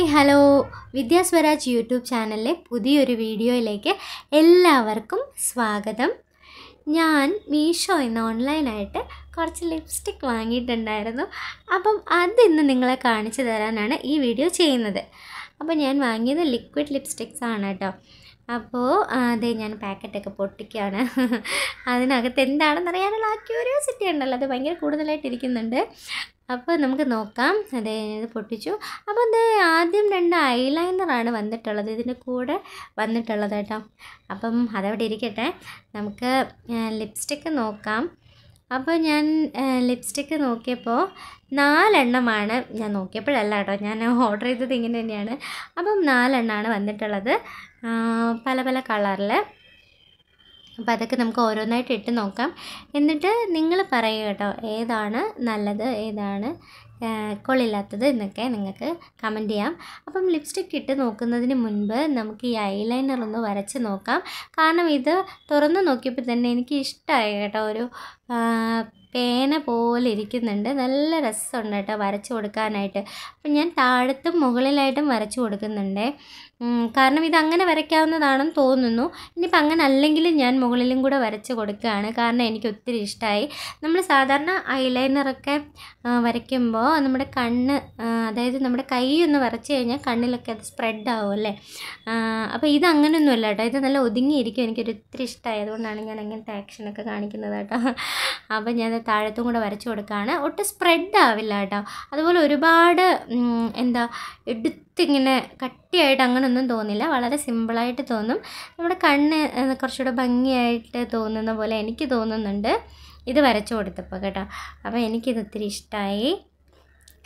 Hi hello വിദ്യാസ്വരാജ് YouTube ചാനലിലെ പുതിയൊരു വീഡിയോയിലേക്ക് എല്ലാവർക്കും സ്വാഗതം. ഞാൻ മീഷോയിൽ നിന്ന് ഓൺലൈനായിട്ട് കുറച്ച് ലിപ്സ്റ്റിക് വാങ്ങിയിട്ടുണ്ടായിരുന്നു. അപ്പം അതിന്ന് നിങ്ങളെ കാണിച്ചു തരാനാണ് ഈ വീഡിയോ ചെയ്യുന്നത്. അപ്പോൾ ഞാൻ വാങ്ങിയത് ലിക്വിഡ് ലിപ്സ്റ്റിക്സ് ആണ് കേട്ടോ. അപ്പോൾ അതെ, ഞാൻ പാക്കറ്റൊക്കെ പൊട്ടിക്കുകയാണ്. അതിനകത്ത് എന്താണെന്നറിയാനുള്ള ആ ക്യൂരിയോസിറ്റി ഉണ്ടല്ലോ, അത് ഭയങ്കര കൂടുതലായിട്ടിരിക്കുന്നുണ്ട്. അപ്പോൾ നമുക്ക് നോക്കാം. അതെ, ഇത് പൊട്ടിച്ചു. അപ്പോൾ ഇത് ആദ്യം 2 ഐലൈനറാണ് വന്നിട്ടുള്ളത്, ഇതിൻ്റെ കൂടെ വന്നിട്ടുള്ളത് കേട്ടോ. അപ്പം അതവിടെ ഇരിക്കട്ടെ, നമുക്ക് ലിപ്സ്റ്റിക്ക് നോക്കാം. അപ്പോൾ ഞാൻ ലിപ്സ്റ്റിക്ക് നോക്കിയപ്പോൾ 4 എണ്ണമാണ് ഞാൻ നോക്കിയപ്പോഴല്ല കേട്ടോ, ഞാൻ ഓർഡർ ചെയ്തത് ഇങ്ങനെ തന്നെയാണ്. അപ്പം 4 എണ്ണമാണ് വന്നിട്ടുള്ളത്, പല പല കളറിൽ. അപ്പോൾ അതൊക്കെ നമുക്ക് ഓരോന്നായിട്ട് ഇട്ട് നോക്കാം. എന്നിട്ട് നിങ്ങൾ പറയുക കേട്ടോ, ഏതാണ് നല്ലത് ഏതാണ് കൊള്ളില്ലാത്തത് എന്നൊക്കെ നിങ്ങൾക്ക് കമൻറ്റ് ചെയ്യാം. അപ്പം ലിപ്സ്റ്റിക്ക് ഇട്ട് നോക്കുന്നതിന് മുൻപ് നമുക്ക് ഈ ഐലൈനർ ഒന്ന് വരച്ച് നോക്കാം. കാരണം ഇത് തുറന്ന് നോക്കിയപ്പോൾ തന്നെ എനിക്ക് ഇഷ്ടമായി കേട്ടോ. ഒരു പേന പോലെ ഇരിക്കുന്നുണ്ട്, നല്ല രസമുണ്ട് കേട്ടോ വരച്ച് കൊടുക്കാനായിട്ട്. അപ്പം ഞാൻ താഴത്തും മുകളിലായിട്ടും വരച്ച് കൊടുക്കുന്നുണ്ട്. കാരണം ഇതങ്ങനെ വരയ്ക്കാവുന്നതാണെന്ന് തോന്നുന്നു. ഇനിയിപ്പോൾ അങ്ങനെ അല്ലെങ്കിലും ഞാൻ മുകളിലും കൂടെ വരച്ച് കൊടുക്കുകയാണ്, കാരണം എനിക്ക് ഒത്തിരി ഇഷ്ടമായി. നമ്മൾ സാധാരണ ഐലൈനറൊക്കെ വരയ്ക്കുമ്പോൾ നമ്മുടെ കണ്ണ്, അതായത് നമ്മുടെ കൈ ഒന്ന് വരച്ച് കഴിഞ്ഞാൽ കണ്ണിലൊക്കെ അത് സ്പ്രെഡ് ആവും അല്ലേ. അപ്പോൾ ഇതങ്ങനെയൊന്നുമല്ല കേട്ടോ, ഇത് നല്ല ഒതുങ്ങിയിരിക്കും. എനിക്കൊരു ഒത്തിരി ഇഷ്ടമായി, അതുകൊണ്ടാണ് ഞാൻ അങ്ങനത്തെ ആക്ഷനൊക്കെ കാണിക്കുന്നത് കേട്ടോ. അപ്പോൾ ഞാൻ താഴത്തും കൂടെ വരച്ച് കൊടുക്കുകയാണ്. ഒട്ടും സ്പ്രെഡ് ആവില്ല കേട്ടോ. അതുപോലെ ഒരുപാട് എടുത്തിങ്ങനെ കട്ടിയായിട്ട് അങ്ങനെയൊന്നും തോന്നില്ല, വളരെ സിമ്പിളായിട്ട് തോന്നും. നമ്മുടെ കണ്ണ് കുറച്ചുകൂടെ ഭംഗിയായിട്ട് തോന്നുന്ന പോലെ എനിക്ക് തോന്നുന്നുണ്ട് ഇത് വരച്ചു കൊടുത്തപ്പോൾ കേട്ടോ. അപ്പോൾ എനിക്കിത് ഒത്തിരി ഇഷ്ടമായി.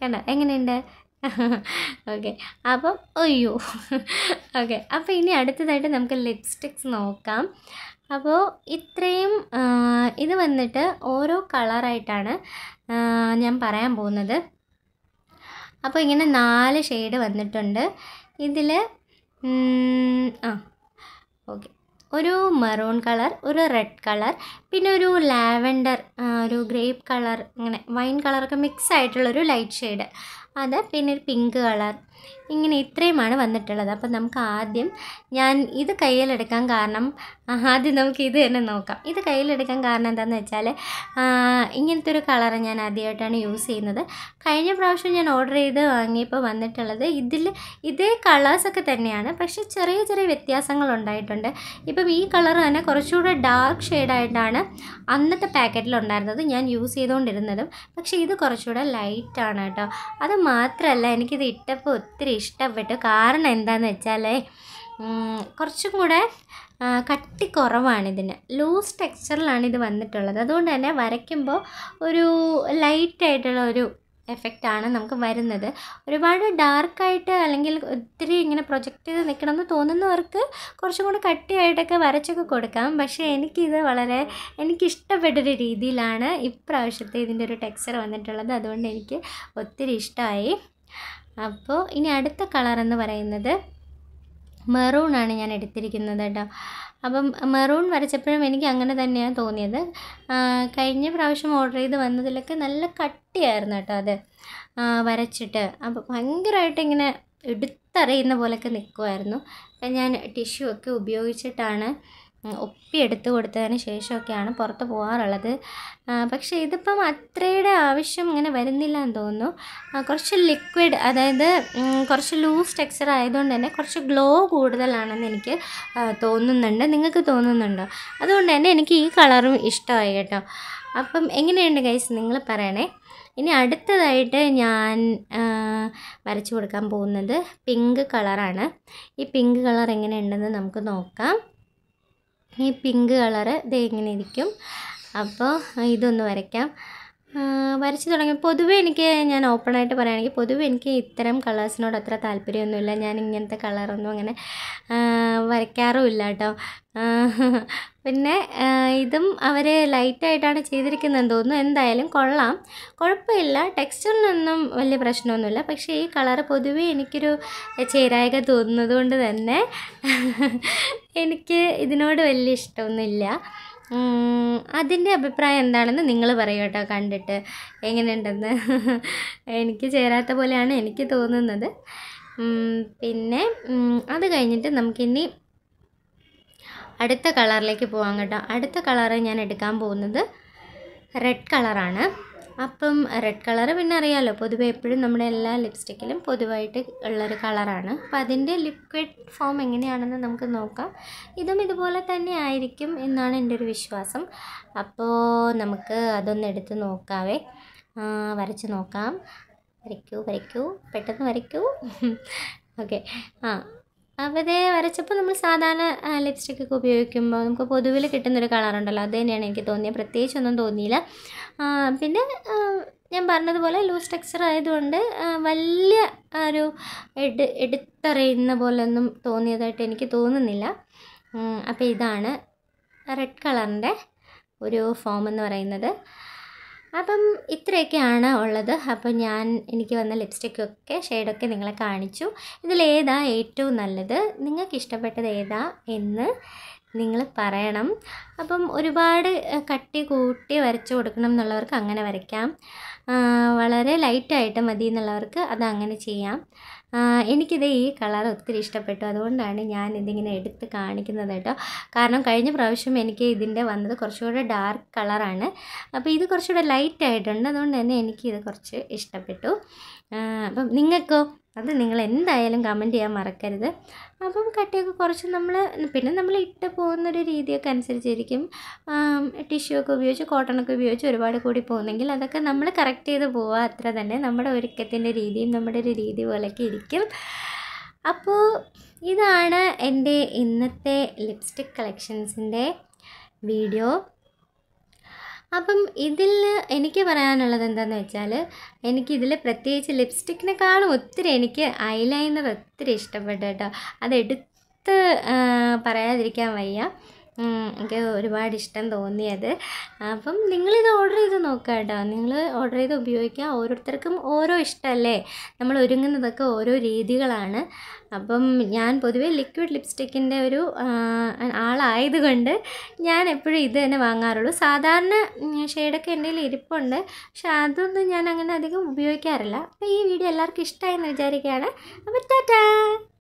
കണ്ടോ എങ്ങനെയുണ്ട്? ഓക്കെ, അപ്പം അയ്യോ ഓക്കെ. അപ്പോൾ ഇനി അടുത്തതായിട്ട് നമുക്ക് ലിപ്സ്റ്റിക്സ് നോക്കാം. അപ്പോൾ ഇത്രയും ഇത് വന്നിട്ട് ഓരോ കളറായിട്ടാണ് ഞാൻ പറയാൻ പോകുന്നത്. അപ്പോൾ ഇങ്ങനെ 4 ഷെയ്ഡ് വന്നിട്ടുണ്ട് ഇതിൽ. ഓക്കെ, ഒരു മെറൂൺ കളർ, ഒരു റെഡ് കളർ, പിന്നെ ഒരു ലാവൻഡർ, ഒരു ഗ്രേപ്പ് കളർ, ഇങ്ങനെ വൈൻ കളറൊക്കെ മിക്സ് ആയിട്ടുള്ളൊരു ലൈറ്റ് ഷെയ്ഡ് അത്, പിന്നെ ഒരു പിങ്ക് കളർ, ഇങ്ങനെ ഇത്രയുമാണ് വന്നിട്ടുള്ളത്. അപ്പം നമുക്ക് ആദ്യം ഞാൻ ഇത് കയ്യിലെടുക്കാൻ കാരണം, ആദ്യം നമുക്ക് ഇത് തന്നെ നോക്കാം. ഇത് കയ്യിലെടുക്കാൻ കാരണം എന്താണെന്ന് വെച്ചാൽ, ഇങ്ങനത്തെ ഒരു കളറ് ഞാൻ ആദ്യമായിട്ടാണ് യൂസ് ചെയ്യുന്നത്. കഴിഞ്ഞ പ്രാവശ്യം ഞാൻ ഓർഡർ ചെയ്ത് വാങ്ങിയപ്പോൾ വന്നിട്ടുള്ളത് ഇതേ കളേഴ്സൊക്കെ തന്നെയാണ്, പക്ഷേ ചെറിയ ചെറിയ വ്യത്യാസങ്ങൾ ഉണ്ടായിട്ടുണ്ട്. ഇപ്പം ഈ കളർ തന്നെ കുറച്ചുകൂടെ ഡാർക്ക് ഷെയ്ഡായിട്ടാണ് അന്നത്തെ പാക്കറ്റിലുണ്ടായിരുന്നത് ഞാൻ യൂസ് ചെയ്തുകൊണ്ടിരുന്നതും. പക്ഷേ ഇത് കുറച്ചുകൂടെ ലൈറ്റാണ് കേട്ടോ. അത് മാത്രമല്ല, എനിക്കിത് ഇട്ടപ്പോൾ ഒത്തിരി ഇഷ്ടപ്പെട്ടു. കാരണം എന്താണെന്ന് വെച്ചാൽ കുറച്ചും കൂടെ കട്ടി കുറവാണിതിന്, ലൂസ് ടെക്സ്ചറിലാണ് ഇത് വന്നിട്ടുള്ളത്. അതുകൊണ്ട് തന്നെ വരയ്ക്കുമ്പോൾ ഒരു ലൈറ്റായിട്ടുള്ള ഒരു എഫക്റ്റാണ് നമുക്ക് വരുന്നത്. ഒരുപാട് ഡാർക്കായിട്ട് അല്ലെങ്കിൽ ഒത്തിരി ഇങ്ങനെ പ്രൊജക്റ്റ് ചെയ്ത് നിൽക്കണമെന്ന് തോന്നുന്നവർക്ക് കുറച്ചും കൂടെ കട്ടിയായിട്ടൊക്കെ വരച്ചൊക്കെ കൊടുക്കാം. പക്ഷേ എനിക്കിഷ്ടപ്പെട്ടൊരു രീതിയിലാണ് ഇപ്രാവശ്യത്തെ ഇതിൻ്റെ ഒരു ടെക്സ്ചർ വന്നിട്ടുള്ളത്. അതുകൊണ്ട് എനിക്ക് ഒത്തിരി ഇഷ്ടമായി. അപ്പോൾ ഇനി അടുത്ത കളർ എന്ന് പറയുന്നത് മെറൂണാണ് ഞാൻ എടുത്തിരിക്കുന്നത് കേട്ടോ. അപ്പം മെറൂൺ വരച്ചപ്പോഴും എനിക്ക് അങ്ങനെ തന്നെയാണ് തോന്നിയത്. കഴിഞ്ഞ പ്രാവശ്യം ഓർഡർ ചെയ്ത് വന്നതിലൊക്കെ നല്ല കട്ടിയായിരുന്നു കേട്ടോ അത് വരച്ചിട്ട്. അപ്പോൾ ഭയങ്കരമായിട്ട് ഇങ്ങനെ എടുത്തറിയുന്ന പോലെയൊക്കെ നിൽക്കുമായിരുന്നു. അപ്പം ഞാൻ ടിഷ്യൂ ഒക്കെ ഉപയോഗിച്ചിട്ടാണ് ഒപ്പി എടുത്ത് കൊടുത്തതിന് ശേഷമൊക്കെയാണ് പുറത്ത് പോകാറുള്ളത്. പക്ഷേ ഇതിപ്പം അത്രയുടെ ആവശ്യം ഇങ്ങനെ വരുന്നില്ല എന്ന് തോന്നുന്നു. കുറച്ച് ലിക്വിഡ്, അതായത് കുറച്ച് ലൂസ് ടെക്സ്ചർ ആയതുകൊണ്ട് തന്നെ കുറച്ച് ഗ്ലോ കൂടുതലാണെന്ന് എനിക്ക് തോന്നുന്നുണ്ട്. നിങ്ങൾക്ക് തോന്നുന്നുണ്ടോ? അതുകൊണ്ട് തന്നെ എനിക്ക് ഈ കളറും ഇഷ്ടമായി കേട്ടോ. അപ്പം എങ്ങനെയുണ്ട് ഗൈസ്, നിങ്ങൾ പറയണേ. ഇനി അടുത്തതായിട്ട് ഞാൻ വരച്ചു കൊടുക്കാൻ പോകുന്നത് പിങ്ക് കളറാണ്. ഈ പിങ്ക് കളർ എങ്ങനെയുണ്ടെന്ന് നമുക്ക് നോക്കാം. ഈ പിങ്ക് കളറ് ഇത് ഇങ്ങനെ ഇരിക്കും. അപ്പോൾ ഇതൊന്ന് വരയ്ക്കാം. വരച്ച് തുടങ്ങി. പൊതുവേ ഞാൻ ഓപ്പണായിട്ട് പറയുകയാണെങ്കിൽ പൊതുവേ എനിക്ക് ഇത്തരം കളേഴ്സിനോട് അത്ര താല്പര്യമൊന്നുമില്ല. ഞാൻ ഇങ്ങനത്തെ കളറൊന്നും അങ്ങനെ വരയ്ക്കാറുമില്ല കേട്ടോ. പിന്നെ ഇതും അവർ ലൈറ്റായിട്ടാണ് ചെയ്തിരിക്കുന്നതെന്ന് തോന്നുന്നു. എന്തായാലും കൊള്ളാം, കുഴപ്പമില്ല. ടെക്സ്ചറിനൊന്നും വലിയ പ്രശ്നമൊന്നുമില്ല. പക്ഷേ ഈ കളറ് പൊതുവേ എനിക്കൊരു ചേരായിക തോന്നുന്നത് കൊണ്ട് തന്നെ എനിക്ക് ഇതിനോട് വലിയ ഇഷ്ടമൊന്നുമില്ല. അതിൻ്റെ അഭിപ്രായം എന്താണെന്ന് നിങ്ങൾ പറയൂ കേട്ടോ, കണ്ടിട്ട് എങ്ങനെയുണ്ടെന്ന്. എനിക്ക് ചേരാത്ത പോലെയാണ് എനിക്ക് തോന്നുന്നത്. പിന്നെ അത് കഴിഞ്ഞിട്ട് നമുക്കിനി അടുത്ത കളറിലേക്ക് പോകാം കേട്ടോ. അടുത്ത കളറ് ഞാൻ എടുക്കാൻ പോകുന്നത് റെഡ് കളറാണ്. അപ്പം റെഡ് കളറ് പിന്നെ അറിയാമല്ലോ, പൊതുവെ എപ്പോഴും നമ്മുടെ എല്ലാ ലിപ്സ്റ്റിക്കിലും പൊതുവായിട്ട് ഉള്ളൊരു കളറാണ്. അപ്പോൾ അതിൻ്റെ ലിക്വിഡ് ഫോം എങ്ങനെയാണെന്ന് നമുക്ക് നോക്കാം. ഇതും ഇതുപോലെ തന്നെ ആയിരിക്കും എന്നാണ് എൻ്റെ ഒരു വിശ്വാസം. അപ്പോൾ നമുക്ക് അതൊന്ന് എടുത്ത് നോക്കാവേ, വരച്ച് നോക്കാം. വരയ്ക്കൂ പെട്ടെന്ന് വരയ്ക്കൂ. ഓക്കെ. അപ്പോൾ ഇതേ വരച്ചപ്പോൾ നമ്മൾ സാധാരണ ലിപ്സ്റ്റിക്കൊക്കെ ഉപയോഗിക്കുമ്പോൾ നമുക്ക് പൊതുവിൽ കിട്ടുന്നൊരു കളറുണ്ടല്ലോ, അത് തന്നെയാണ് എനിക്ക് തോന്നിയത്. പ്രത്യേകിച്ചൊന്നും തോന്നിയില്ല. പിന്നെ ഞാൻ പറഞ്ഞതുപോലെ ലൂസ് ടെക്സ്ചർ ആയതുകൊണ്ട് വലിയ ഒരു എടുത്തറിയുന്ന പോലൊന്നും തോന്നിയതായിട്ട് എനിക്ക് തോന്നുന്നില്ല. അപ്പോൾ ഇതാണ് റെഡ് കളറിൻ്റെ ഒരു ഫോം എന്ന് പറയുന്നത്. അപ്പം ഇത്രയൊക്കെയാണ് ഉള്ളത്. അപ്പം എനിക്ക് വന്ന ലിപ്സ്റ്റിക്കൊക്കെ ഷെയ്ഡൊക്കെ നിങ്ങളെ കാണിച്ചു. ഇതിലേതാ ഏറ്റവും നല്ലത്, നിങ്ങൾക്ക് ഇഷ്ടപ്പെട്ടത് ഏതാ എന്ന് നിങ്ങൾ പറയണം. അപ്പം ഒരുപാട് കട്ടി കൂട്ടി വരച്ച് കൊടുക്കണം എന്നുള്ളവർക്ക് അങ്ങനെ വരയ്ക്കാം, വളരെ ലൈറ്റായിട്ട് മതി എന്നുള്ളവർക്ക് അതങ്ങനെ ചെയ്യാം. എനിക്കിത് ഈ കളർ ഒത്തിരി ഇഷ്ടപ്പെട്ടു, അതുകൊണ്ടാണ് ഞാൻ ഇതിങ്ങനെ എടുത്ത് കാണിക്കുന്നത് കേട്ടോ. കാരണം കഴിഞ്ഞ പ്രാവശ്യം എനിക്ക് ഇതിൻ്റെ വന്നത് കുറച്ചുകൂടെ ഡാർക്ക് കളറാണ്, അപ്പോൾ ഇത് കുറച്ചുകൂടെ ലൈറ്റായിട്ടുണ്ട്. അതുകൊണ്ട് തന്നെ എനിക്കിത് കുറച്ച് ഇഷ്ടപ്പെട്ടു. അപ്പം നിങ്ങൾക്കോ? അത് നിങ്ങൾ എന്തായാലും കമൻറ്റ് ചെയ്യാൻ മറക്കരുത്. അപ്പം കട്ടിയൊക്കെ കുറച്ച് പിന്നെ നമ്മൾ ഇട്ട് പോകുന്നൊരു രീതിയൊക്കെ അനുസരിച്ചിരിക്കും. ടിഷ്യൂ ഒക്കെ ഉപയോഗിച്ച് കോട്ടണൊക്കെ ഉപയോഗിച്ച് ഒരുപാട് കൂടി പോകുന്നെങ്കിൽ അതൊക്കെ നമ്മൾ കറക്റ്റ് ചെയ്ത് പോവുക, അത്ര തന്നെ. നമ്മുടെ ഒരുക്കത്തിൻ്റെ രീതിയും നമ്മുടെ ഒരു രീതി പോലെയൊക്കെ ഇരിക്കും. അപ്പോൾ ഇതാണ് എൻ്റെ ഇന്നത്തെ ലിപ്സ്റ്റിക് കളക്ഷൻസിൻ്റെ വീഡിയോ. അപ്പം ഇതിൽ എനിക്ക് പറയാനുള്ളത് എന്താണെന്ന് വെച്ചാൽ, എനിക്കിതിൽ പ്രത്യേകിച്ച് ലിപ്സ്റ്റിക്കിനെക്കാളും ഒത്തിരി എനിക്ക് ഐലൈനർ ഒത്തിരി ഇഷ്ടപ്പെട്ടു കേട്ടോ. അതെടുത്ത് പറയാതിരിക്കാൻ വയ്യ, എനിക്ക് ഒരുപാട് ഇഷ്ടം തോന്നിയത്. അപ്പം നിങ്ങളിത് ഓർഡർ ചെയ്ത് നോക്കുക കേട്ടോ. നിങ്ങൾ ഓർഡർ ചെയ്ത് ഉപയോഗിക്കുക. ഓരോരുത്തർക്കും ഓരോ ഇഷ്ടമല്ലേ, നമ്മൾ ഒരുങ്ങുന്നതൊക്കെ ഓരോ രീതികളാണ്. അപ്പം ഞാൻ പൊതുവേ ലിക്വിഡ് ലിപ്സ്റ്റിക്കിൻ്റെ ഒരു ആളായതുകൊണ്ട് ഞാൻ എപ്പോഴും ഇത് തന്നെ വാങ്ങാറുള്ളൂ. സാധാരണ ഷെയ്ഡൊക്കെ എൻ്റെ കയ്യിൽ ഇരിപ്പുണ്ട്, പക്ഷെ അതൊന്നും ഞാൻ അങ്ങനെ അധികം ഉപയോഗിക്കാറില്ല. അപ്പോൾ ഈ വീഡിയോ എല്ലാവർക്കും ഇഷ്ടമായെന്ന് വിചാരിക്കുകയാണ്. അപ്പോൾ ടാറ്റാ.